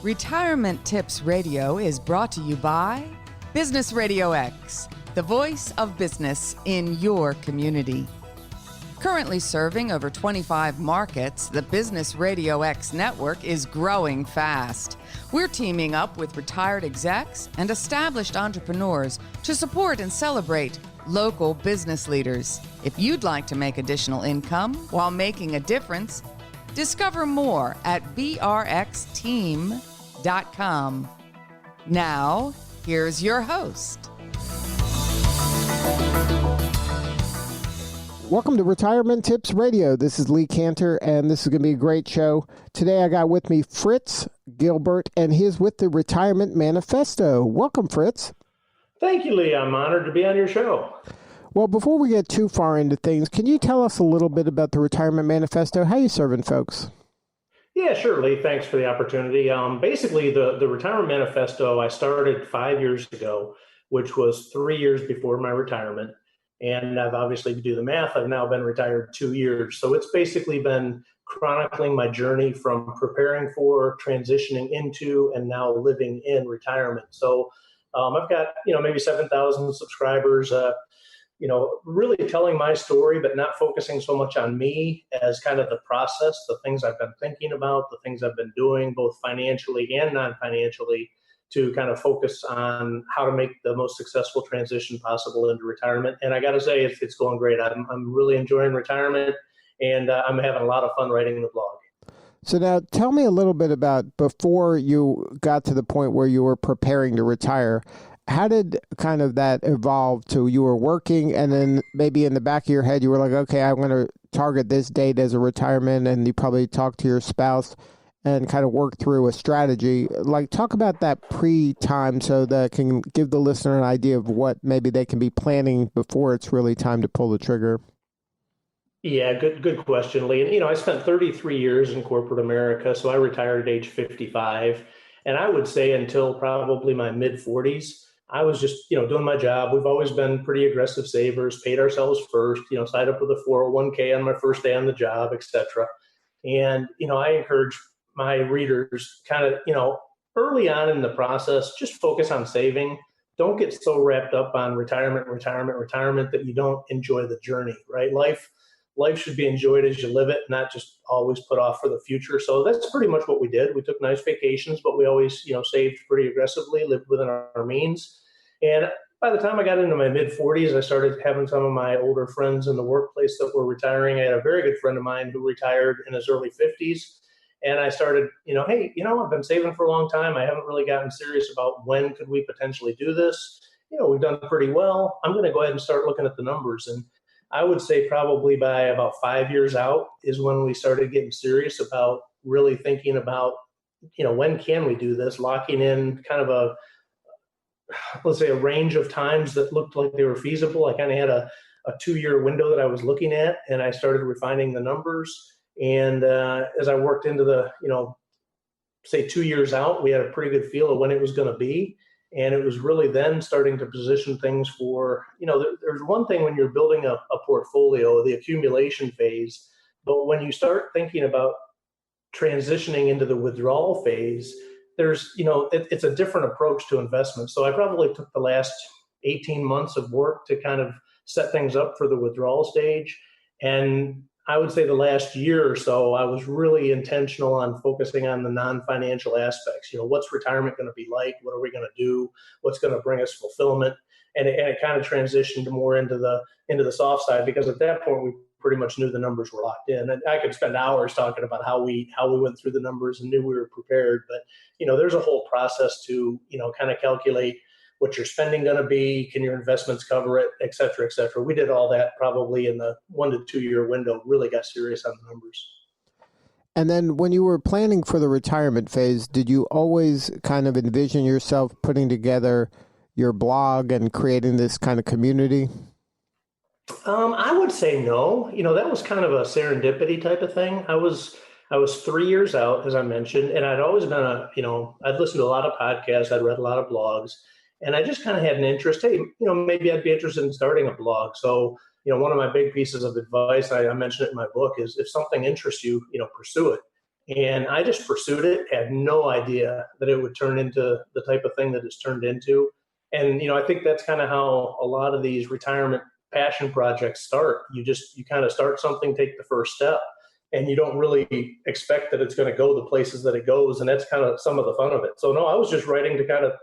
Retirement Tips Radio is brought to you by Business RadioX, the voice of business in your community. Currently serving over 25 markets, the Business RadioX network is growing fast. We're teaming up with retired execs and established entrepreneurs to support and celebrate local business leaders. If you'd like to make additional income while making a difference, discover more at brxteam.com. Now, here's your host. Welcome to Retirement Tips Radio. This is Lee Cantor, and this is going to be a great show. Today I got with me Fritz Gilbert, and he's with the Retirement Manifesto. Welcome, Fritz. Thank you, Lee. I'm honored to be on your show. Well, before we get too far into things, can you tell us a little bit about the Retirement Manifesto? How are you serving folks? Yeah, sure, Lee. Thanks for the opportunity. Basically, the Retirement Manifesto I started 5 years ago, which was 3 years before my retirement. And I've obviously, to do the math, I've now been retired 2 years. So it's basically been chronicling my journey from preparing for, transitioning into, and now living in retirement. So I've got, maybe 7,000 subscribers, really telling my story, but not focusing so much on me as kind of the process, the things I've been thinking about, the things I've been doing, both financially and non-financially, to kind of focus on how to make the most successful transition possible into retirement. And I got to say, it's going great. I'm really enjoying retirement, and I'm having a lot of fun writing the blog. So now tell me a little bit about before you got to the point where you were preparing to retire. How did kind of that evolve to you were working, and then maybe in the back of your head you were like, okay, I'm going to target this date as a retirement, and you probably talked to your spouse and kind of work through a strategy. Like, talk about that pre-time so that can give the listener an idea of what maybe they can be planning before it's really time to pull the trigger. Yeah, good question, Lee. And, I spent 33 years in corporate America, so I retired at age 55. And I would say until probably my mid-40s, I was just, doing my job. We've always been pretty aggressive savers, paid ourselves first, signed up with a 401k on my first day on the job, et cetera. And, I encourage my readers kind of, early on in the process, just focus on saving. Don't get so wrapped up on retirement that you don't enjoy the journey, right? Life should be enjoyed as you live it, not just always put off for the future. So that's pretty much what we did. We took nice vacations, but we always, saved pretty aggressively, lived within our means. And by the time I got into my mid-40s, I started having some of my older friends in the workplace that were retiring. I had a very good friend of mine who retired in his early 50s. And I started, hey, I've been saving for a long time. I haven't really gotten serious about when could we potentially do this. We've done pretty well. I'm going to go ahead and start looking at the numbers. And I would say probably by about 5 years out is when we started getting serious about really thinking about, when can we do this, locking in kind of let's say a range of times that looked like they were feasible. I kind of had a 2-year window that I was looking at, and I started refining the numbers. And as I worked into the, say 2 years out, we had a pretty good feel of when it was going to be. And it was really then starting to position things for, there's one thing when you're building a portfolio, the accumulation phase, but when you start thinking about transitioning into the withdrawal phase, there's, it's a different approach to investment. So I probably took the last 18 months of work to kind of set things up for the withdrawal stage. And I would say the last year or so, I was really intentional on focusing on the non-financial aspects. What's retirement going to be like? What are we going to do? What's going to bring us fulfillment? And it kind of transitioned more into the soft side, because at that point we pretty much knew the numbers were locked in. And I could spend hours talking about how we went through the numbers and knew we were prepared. But there's a whole process to kind of calculate what your spending going to be, can your investments cover it, et cetera, et cetera. We did all that probably in the 1 to 2 year window, really got serious on the numbers. And then when you were planning for the retirement phase, did you always kind of envision yourself putting together your blog and creating this kind of community? I would say no. That was kind of a serendipity type of thing. I was 3 years out, as I mentioned, and I'd always been I'd listened to a lot of podcasts, I'd read a lot of blogs. And I just kind of had an interest. Hey, maybe I'd be interested in starting a blog. So, one of my big pieces of advice, I mentioned it in my book, is if something interests you, pursue it. And I just pursued it, had no idea that it would turn into the type of thing that it's turned into. And, I think that's kind of how a lot of these retirement passion projects start. You kind of start something, take the first step, and you don't really expect that it's going to go the places that it goes. And that's kind of some of the fun of it. So no, I was just writing to kind of,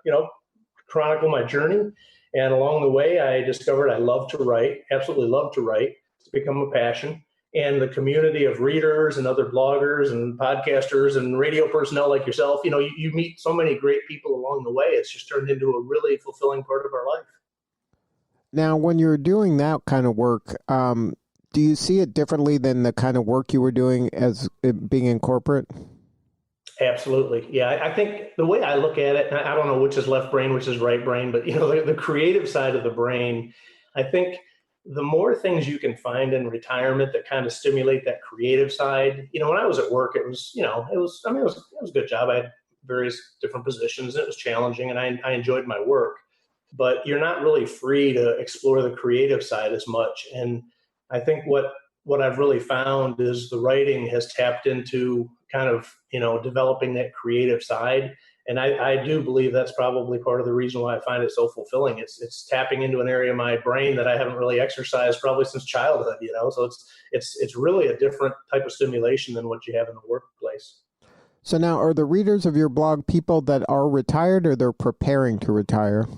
chronicle my journey. And along the way, I discovered I love to write, absolutely love to write. It's become a passion. And the community of readers and other bloggers and podcasters and radio personnel like yourself, you meet so many great people along the way. It's just turned into a really fulfilling part of our life. Now, when you're doing that kind of work, do you see it differently than the kind of work you were doing as being in corporate? Absolutely. Yeah. I think the way I look at it, I don't know which is left brain, which is right brain, but the creative side of the brain, I think the more things you can find in retirement that kind of stimulate that creative side. When I was at work, it was a good job. I had various different positions and it was challenging and I enjoyed my work, but you're not really free to explore the creative side as much. And I think what I've really found is the writing has tapped into kind of, developing that creative side. And I do believe that's probably part of the reason why I find it so fulfilling. It's tapping into an area of my brain that I haven't really exercised probably since childhood, so it's really a different type of stimulation than what you have in the workplace. So now, are the readers of your blog people that are retired or they're preparing to retire?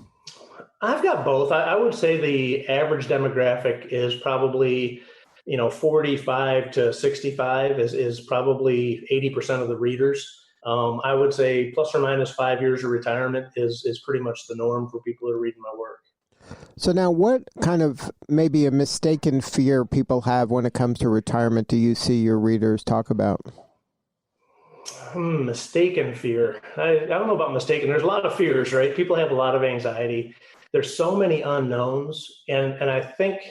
I've got both. I would say the average demographic is probably 45 to 65 is probably 80% of the readers. I would say plus or minus 5 years of retirement is pretty much the norm for people who are reading my work. So now what kind of maybe a mistaken fear people have when it comes to retirement do you see your readers talk about? Mistaken fear. I don't know about mistaken. There's a lot of fears, right? People have a lot of anxiety. There's so many unknowns. And I think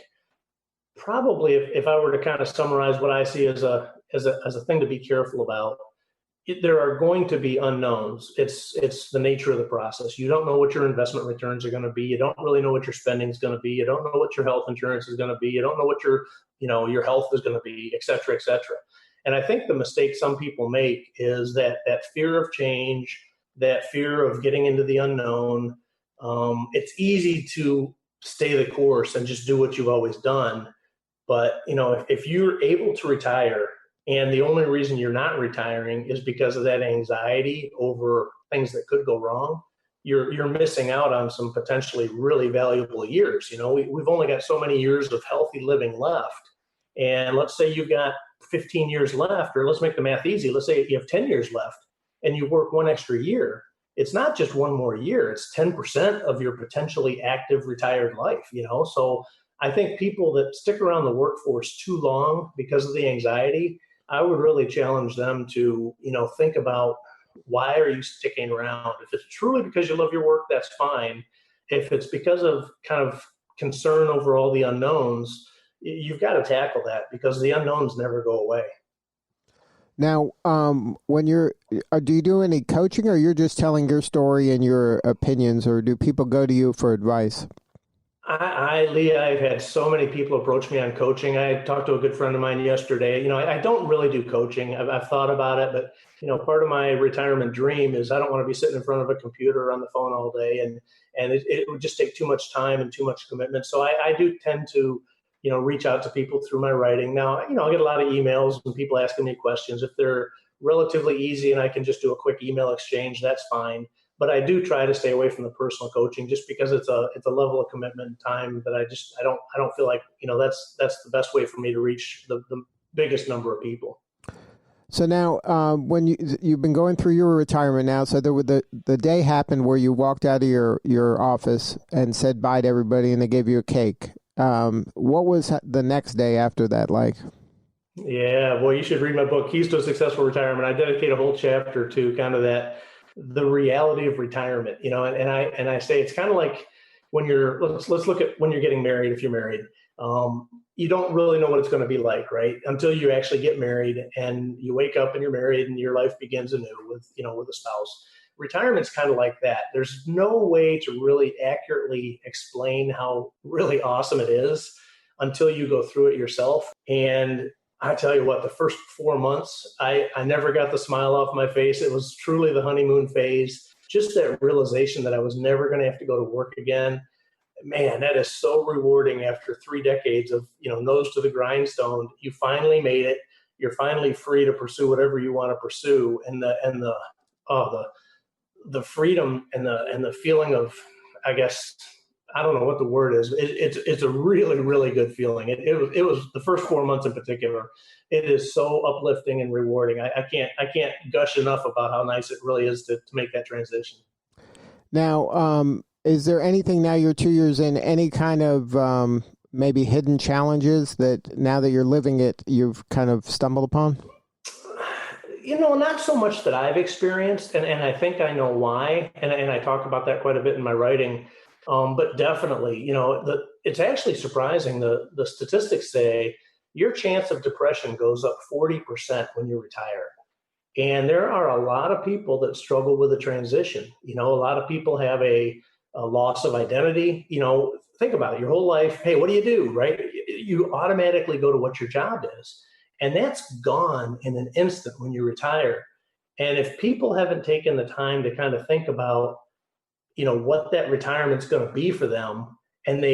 probably if I were to kind of summarize what I see as a thing to be careful about, there are going to be unknowns. It's the nature of the process. You don't know what your investment returns are going to be. You don't really know what your spending is going to be. You don't know what your health insurance is going to be. You don't know what your health is going to be, et cetera, et cetera. And I think the mistake some people make is that fear of change, that fear of getting into the unknown. It's easy to stay the course and just do what you've always done. But, if you're able to retire and the only reason you're not retiring is because of that anxiety over things that could go wrong, you're missing out on some potentially really valuable years. We've only got so many years of healthy living left. And let's say you've got 15 years left, or let's make the math easy. Let's say you have 10 years left and you work one extra year. It's not just one more year. It's 10% of your potentially active retired life, So I think people that stick around the workforce too long because of the anxiety, I would really challenge them to, think about why are you sticking around? If it's truly because you love your work, that's fine. If it's because of kind of concern over all the unknowns, you've got to tackle that because the unknowns never go away. Now, when do you do any coaching or you're just telling your story and your opinions, or do people go to you for advice? Lee, I've had so many people approach me on coaching. I talked to a good friend of mine yesterday. I don't really do coaching. I've thought about it, but part of my retirement dream is I don't want to be sitting in front of a computer or on the phone all day, and it would just take too much time and too much commitment. So I do tend to reach out to people through my writing. Now, I get a lot of emails and people asking me questions. If they're relatively easy and I can just do a quick email exchange, that's fine. But I do try to stay away from the personal coaching just because it's a level of commitment and time that I don't feel like, that's the best way for me to reach the biggest number of people. So now, when you've been going through your retirement now, so there were the day happened where you walked out of your office and said bye to everybody and they gave you a cake. What was the next day after that like? Yeah, well, you should read my book, Keys to a Successful Retirement. I dedicate a whole chapter to kind of the reality of retirement, and I say it's kind of like when let's look at when you're getting married. If you're married, you don't really know what it's going to be like, right? Until you actually get married and you wake up and you're married and your life begins anew with a spouse. Retirement's kind of like that. There's no way to really accurately explain how really awesome it is until you go through it yourself. And I tell you what, the first 4 months, I never got the smile off my face. It was truly the honeymoon phase. Just that realization that I was never going to have to go to work again. Man, that is so rewarding after 3 decades of, nose to the grindstone. You finally made it. You're finally free to pursue whatever you want to pursue. And the freedom and the feeling of, I guess, I don't know what the word is. It's a really, really good feeling. It was the first 4 months in particular. It is so uplifting and rewarding. I can't gush enough about how nice it really is to make that transition. Now, is there anything, now you're 2 years in, any kind of maybe hidden challenges that now that you're living it, you've kind of stumbled upon? Not so much that I've experienced, and I think I know why, and I talk about that quite a bit in my writing. But definitely, it's actually surprising. The statistics say your chance of depression goes up 40% when you retire. And there are a lot of people that struggle with a transition. A lot of people have a loss of identity. Think about it. Your whole life, hey, what do you do, right? You automatically go to what your job is. And that's gone in an instant when you retire. And if people haven't taken the time to kind of think about, what that retirement's going to be for them, and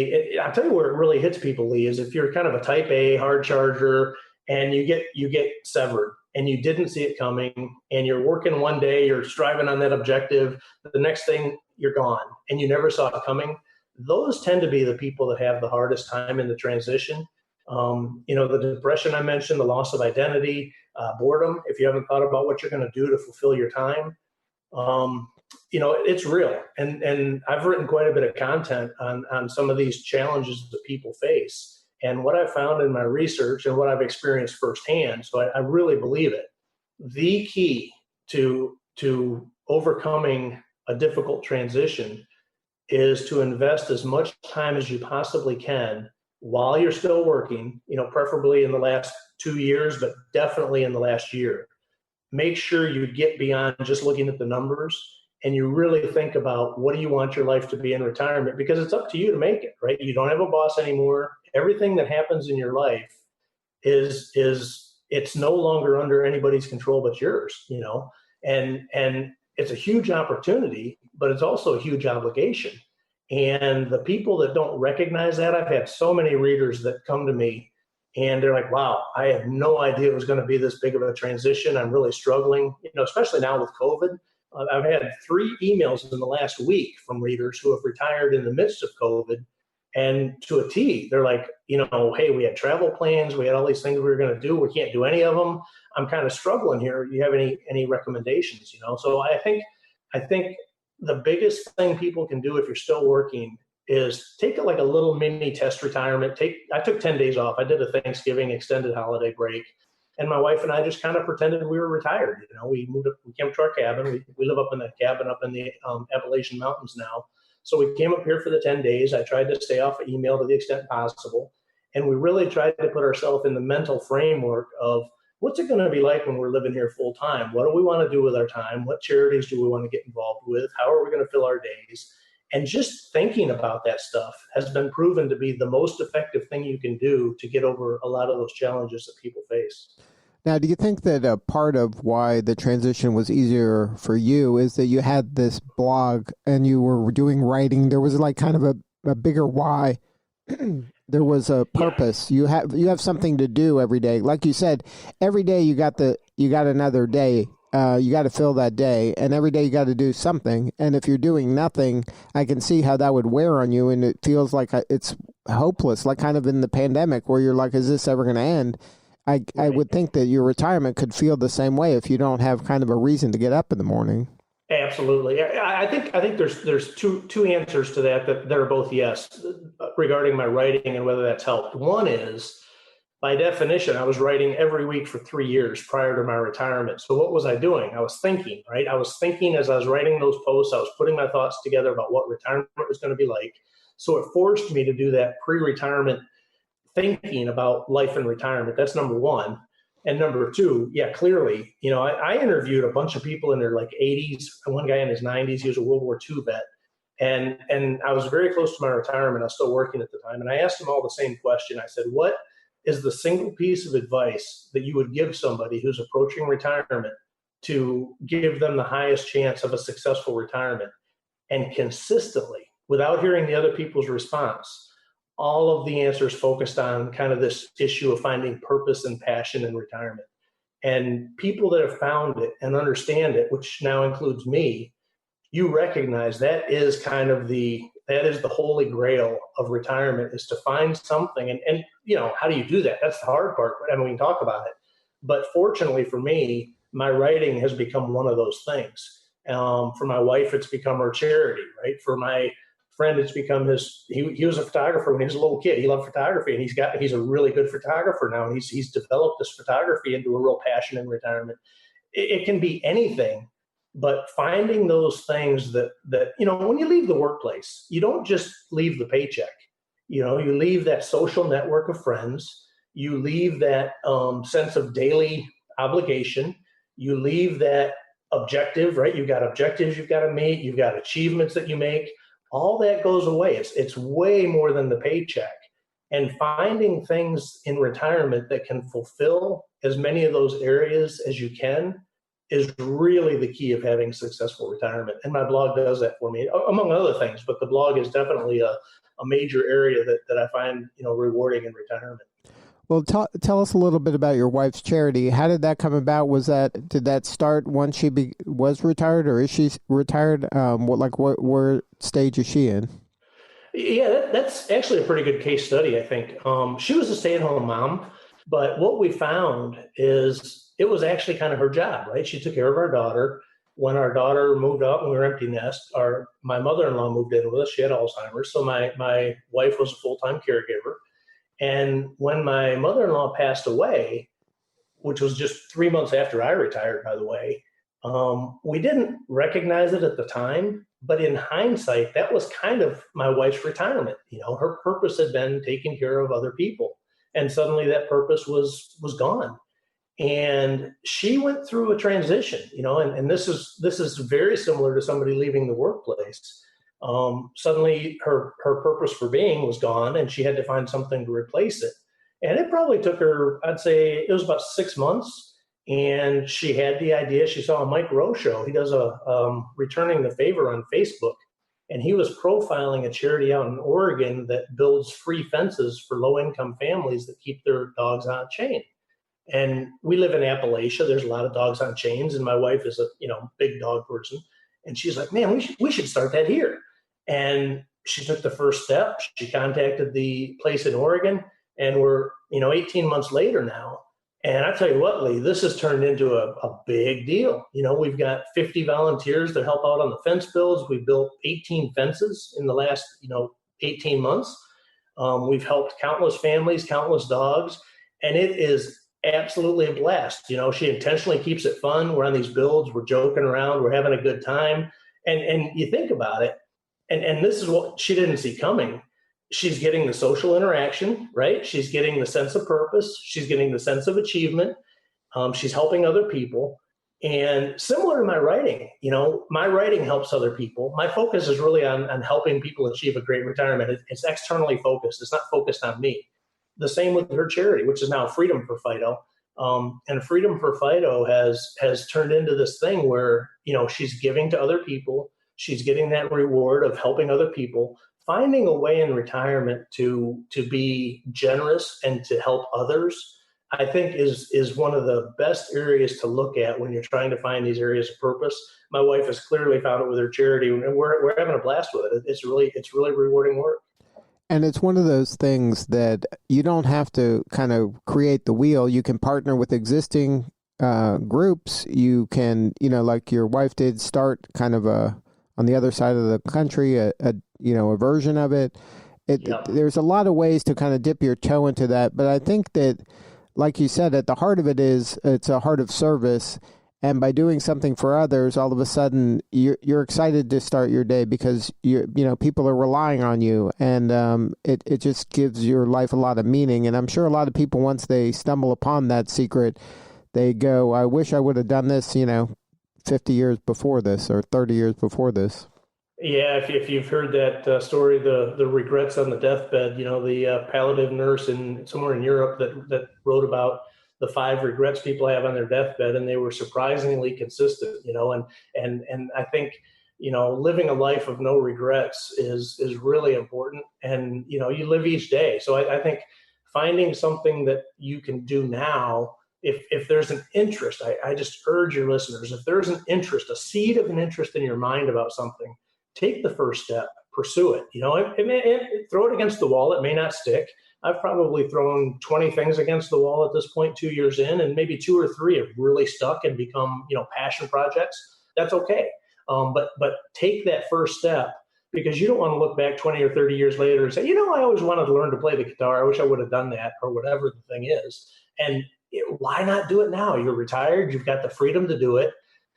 I'll tell you where it really hits people, Lee, is if you're kind of a type A hard charger and you get severed and you didn't see it coming and you're working one day, you're striving on that objective, the next thing you're gone and you never saw it coming. Those tend to be the people that have the hardest time in the transition. The depression I mentioned, the loss of identity, boredom, if you haven't thought about what you're going to do to fulfill your time. It's real. And I've written quite a bit of content on some of these challenges that people face. And what I found in my research and what I've experienced firsthand, so I really believe it, the key to overcoming a difficult transition is to invest as much time as you possibly can while you're still working, preferably in the last 2 years, but definitely in the last year. Make sure you get beyond just looking at the numbers and you really think about what do you want your life to be in retirement, because it's up to you to make it, right? You don't have a boss anymore. Everything that happens in your life is it's no longer under anybody's control but yours, and it's a huge opportunity, but it's also a huge obligation. And the people that don't recognize that, I've had so many readers that come to me and they're like, wow, I had no idea it was going to be this big of a transition. I'm really struggling, especially now with COVID. I've had 3 emails in the last week from readers who have retired in the midst of COVID. And to a T, they're like, hey, we had travel plans. We had all these things we were going to do. We can't do any of them. I'm kind of struggling here. Do you have any recommendations? So I think the biggest thing people can do if you're still working is take like a little mini test retirement. I took 10 days off. I did a Thanksgiving extended holiday break. And my wife and I just kind of pretended we were retired. We came to our cabin. We live up in that cabin up in the Appalachian Mountains now. So we came up here for the 10 days. I tried to stay off of email to the extent possible. And we really tried to put ourselves in the mental framework of what's it going to be like when we're living here full time? What do we want to do with our time? What charities do we want to get involved with? How are we going to fill our days? And just thinking about that stuff has been proven to be the most effective thing you can do to get over a lot of those challenges that people face. Now, do you think that a part of why the transition was easier for you is that you had this blog and you were doing writing? There was like kind of a bigger why. There was a purpose. Yeah. You have something to do every day. Like you said, every day you got another day. You got to fill that day, and every day you got to do something. And if you're doing nothing, I can see how that would wear on you, and it feels like it's hopeless, like kind of in the pandemic where you're like, is this ever going to end? I would think that your retirement could feel the same way if you don't have kind of a reason to get up in the morning. Absolutely. I think there's two answers to that are both yes regarding my writing and whether that's helped. One is, by definition, I was writing every week for 3 years prior to my retirement. So what was I doing? I was thinking, right? I was thinking as I was writing those posts, I was putting my thoughts together about what retirement was going to be like. So it forced me to do that pre-retirement thinking about life and retirement. That's number one. And number two, yeah, clearly, I interviewed a bunch of people in their like 80s, and one guy in his 90s. He was a World War II vet. And I was very close to my retirement. I was still working at the time. And I asked him all the same question. I said, what is the single piece of advice that you would give somebody who's approaching retirement to give them the highest chance of a successful retirement? And consistently, without hearing the other people's response, all of the answers focused on kind of this issue of finding purpose and passion in retirement. And people that have found it and understand it, which now includes me, you recognize that is kind of that is the holy grail of retirement, is to find something. And how do you do that? That's the hard part. I mean, we can talk about it. But fortunately for me, my writing has become one of those things. For my wife, it's become her charity, right? For my friend, it's become he was a photographer when he was a little kid. He loved photography, and he's a really good photographer now. And he's developed this photography into a real passion in retirement. It can be anything, but finding those things that when you leave the workplace, you don't just leave the paycheck. You leave that social network of friends. You leave that sense of daily obligation. You leave that objective, right? You've got objectives you've got to meet. You've got achievements that you make. All that goes away. It's way more than the paycheck. And finding things in retirement that can fulfill as many of those areas as you can is really the key of having successful retirement. And my blog does that for me, among other things. But the blog is definitely a major area that I find rewarding in retirement. Well, tell us a little bit about your wife's charity. How did that come about? Did that start once she was retired, or is she retired? What stage is she in? Yeah, that's actually a pretty good case study, I think. She was a stay-at-home mom, but what we found is it was actually kind of her job, right? She took care of our daughter. When our daughter moved out and we were empty nest, my mother-in-law moved in with us. She had Alzheimer's, so my wife was a full-time caregiver. And when my mother-in-law passed away, which was just 3 months after I retired, by the way, we didn't recognize it at the time. But in hindsight, that was kind of my wife's retirement. Her purpose had been taking care of other people. And suddenly that purpose was gone. And she went through a transition, and this is very similar to somebody leaving the workplace. Suddenly her purpose for being was gone, and she had to find something to replace it. And it probably took her, I'd say it was about 6 months. And she had the idea. She saw a Mike Rowe show. He does a Returning the Favor on Facebook. And he was profiling a charity out in Oregon that builds free fences for low-income families that keep their dogs on a chain. And we live in Appalachia. There's a lot of dogs on chains. And my wife is a big dog person. And she's like, man, we should start that here. And she took the first step. She contacted the place in Oregon, and we're 18 months later now. And I tell you what, Lee, this has turned into a big deal. We've got 50 volunteers that help out on the fence builds. We built 18 fences in the last 18 months. We've helped countless families, countless dogs, and it is absolutely a blast. She intentionally keeps it fun. We're on these builds, we're joking around, we're having a good time. And you think about it, and this is what she didn't see coming. She's getting the social interaction, right? She's getting the sense of purpose. She's getting the sense of achievement. She's helping other people. And similar to my writing, my writing helps other people. My focus is really on helping people achieve a great retirement. It's externally focused. It's not focused on me. The same with her charity, which is now Freedom for Fido. And Freedom for Fido has turned into this thing where, she's giving to other people. She's getting that reward of helping other people. Finding a way in retirement to be generous and to help others, I think is one of the best areas to look at when you're trying to find these areas of purpose. My wife has clearly found it with her charity, and we're having a blast with it. It's really rewarding work. And it's one of those things that you don't have to kind of create the wheel. You can partner with existing groups. You can, like your wife did, start kind of on the other side of the country, a version of it. Yep. There's a lot of ways to kind of dip your toe into that. But I think that, like you said, at the heart of it's a heart of service. And by doing something for others, all of a sudden you're excited to start your day because people are relying on you, and it just gives your life a lot of meaning. And I'm sure a lot of people, once they stumble upon that secret, they go, I wish I would have done this, 50 years before this or 30 years before this. Yeah, if you've heard that story, the regrets on the deathbed, the palliative nurse somewhere in Europe that wrote about the 5 regrets people have on their deathbed, and they were surprisingly consistent, and I think, living a life of no regrets is really important, and you live each day. So I think finding something that you can do now. If there's an interest, I just urge your listeners, if there's an interest, a seed of an interest in your mind about something, take the first step, pursue it. Throw it against the wall. It may not stick. I've probably thrown 20 things against the wall at this point, 2 years in, and maybe 2 or 3 have really stuck and become, passion projects. That's okay. But take that first step, because you don't want to look back 20 or 30 years later and say, I always wanted to learn to play the guitar. I wish I would have done that, or whatever the thing is. And why not do it now? You're retired. You've got the freedom to do it.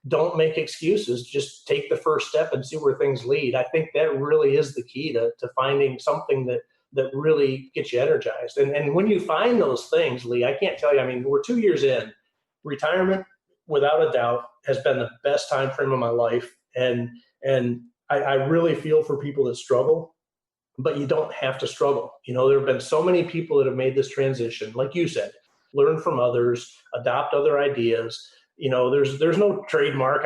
Don't make excuses. Just take the first step and see where things lead. I think that really is the key to finding something that really gets you energized. And when you find those things, Lee, I can't tell you, we're 2 years in. Retirement, without a doubt, has been the best time frame of my life. And I really feel for people that struggle, but you don't have to struggle. There have been so many people that have made this transition. Like you said, learn from others, adopt other ideas. There's no trademark.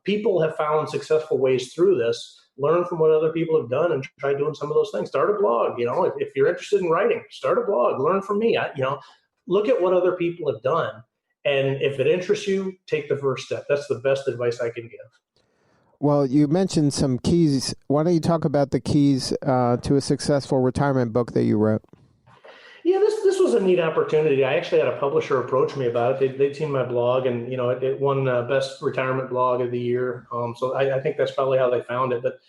People have found successful ways through this. Learn from what other people have done and try doing some of those things. Start a blog. If you're interested in writing, start a blog. Learn from me. Look at what other people have done, and if it interests you, take the first step. That's the best advice I can give. Well, you mentioned some keys. Why don't you talk about the keys to a successful retirement book that you wrote? Yeah, this was a neat opportunity. I actually had a publisher approach me about it. They'd seen my blog, and it won Best Retirement Blog of the Year. So I think that's probably how they found it. But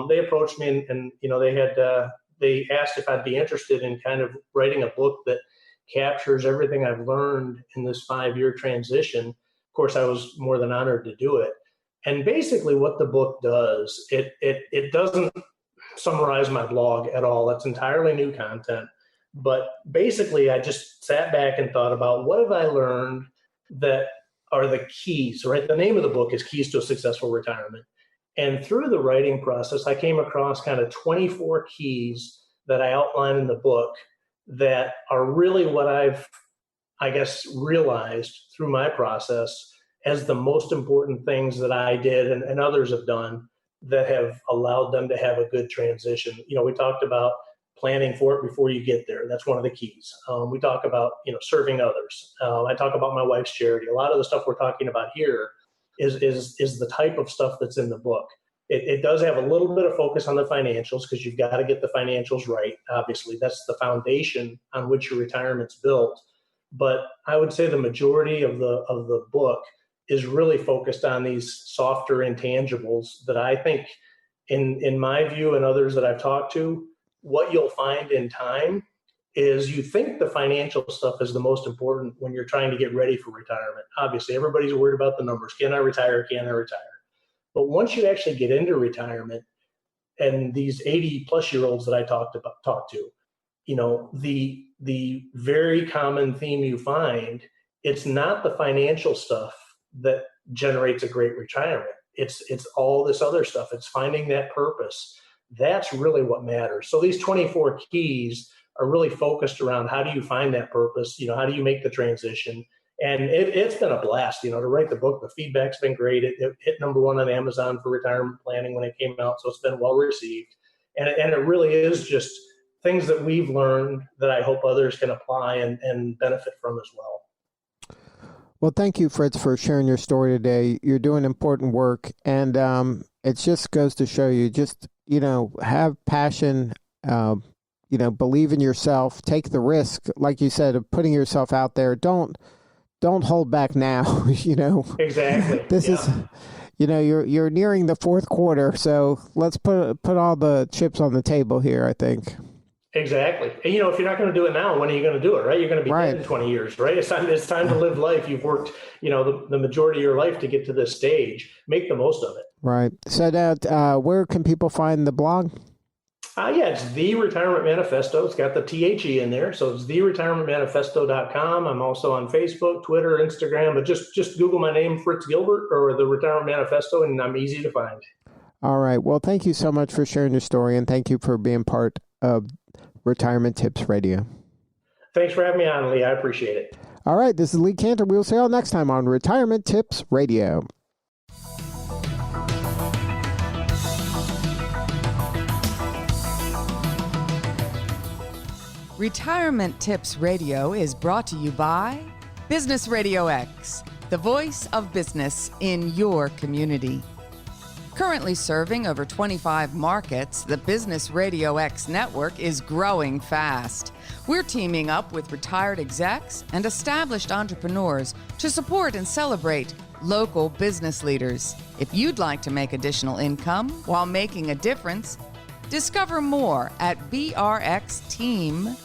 they approached me, and they asked if I'd be interested in kind of writing a book that captures everything I've learned in this 5-year transition. Of course, I was more than honored to do it. And basically, what the book does, it doesn't summarize my blog at all. It's entirely new content. But basically, I just sat back and thought about what have I learned that are the keys, right? The name of the book is Keys to a Successful Retirement. And through the writing process, I came across kind of 24 keys that I outline in the book that are really what I've, realized through my process as the most important things that I did and others have done that have allowed them to have a good transition. We talked about planning for it before you get there. That's one of the keys. We talk about, serving others. I talk about my wife's charity. A lot of the stuff we're talking about here is the type of stuff that's in the book. It does have a little bit of focus on the financials, because you've got to get the financials right. Obviously, that's the foundation on which your retirement's built. But I would say the majority of the book is really focused on these softer intangibles that I think, in my view and others that I've talked to, what you'll find in time is you think the financial stuff is the most important when you're trying to get ready for retirement. Obviously, everybody's worried about the numbers. Can I retire? Can I retire? But once you actually get into retirement, and these 80-plus-year-olds that I talk to, the very common theme you find, it's not the financial stuff that generates a great retirement. It's all this other stuff. It's finding that purpose. That's really what matters. So these 24 keys are really focused around how do you find that purpose? How do you make the transition? And it's been a blast, to write the book. The feedback's been great. It hit #1 on Amazon for retirement planning when it came out, so it's been well received. And it really is just things that we've learned that I hope others can apply and benefit from as well. Well, thank you, Fritz, for sharing your story today. You're doing important work, and it just goes to show you just, have passion, believe in yourself, take the risk, like you said, of putting yourself out there. Don't hold back now, Exactly. This is, you're nearing the fourth quarter, so let's put all the chips on the table here, I think. Exactly. And, if you're not going to do it now, when are you going to do it, right? You're going to be dead in 20 years, right? It's time to live life. You've worked, the majority of your life to get to this stage. Make the most of it. Right. So now, where can people find the blog? It's The Retirement Manifesto. It's got the THE in there. So it's theretirementmanifesto.com. I'm also on Facebook, Twitter, Instagram, but just Google my name, Fritz Gilbert, or The Retirement Manifesto, and I'm easy to find. All right. Well, thank you so much for sharing your story, and thank you for being part of Retirement Tips Radio. Thanks for having me on, Lee. I appreciate it. All right. This is Lee Cantor. We'll see you all next time on Retirement Tips Radio. Retirement Tips Radio is brought to you by Business RadioX, the voice of business in your community. Currently serving over 25 markets, the Business RadioX network is growing fast. We're teaming up with retired execs and established entrepreneurs to support and celebrate local business leaders. If you'd like to make additional income while making a difference, discover more at brxteam.com.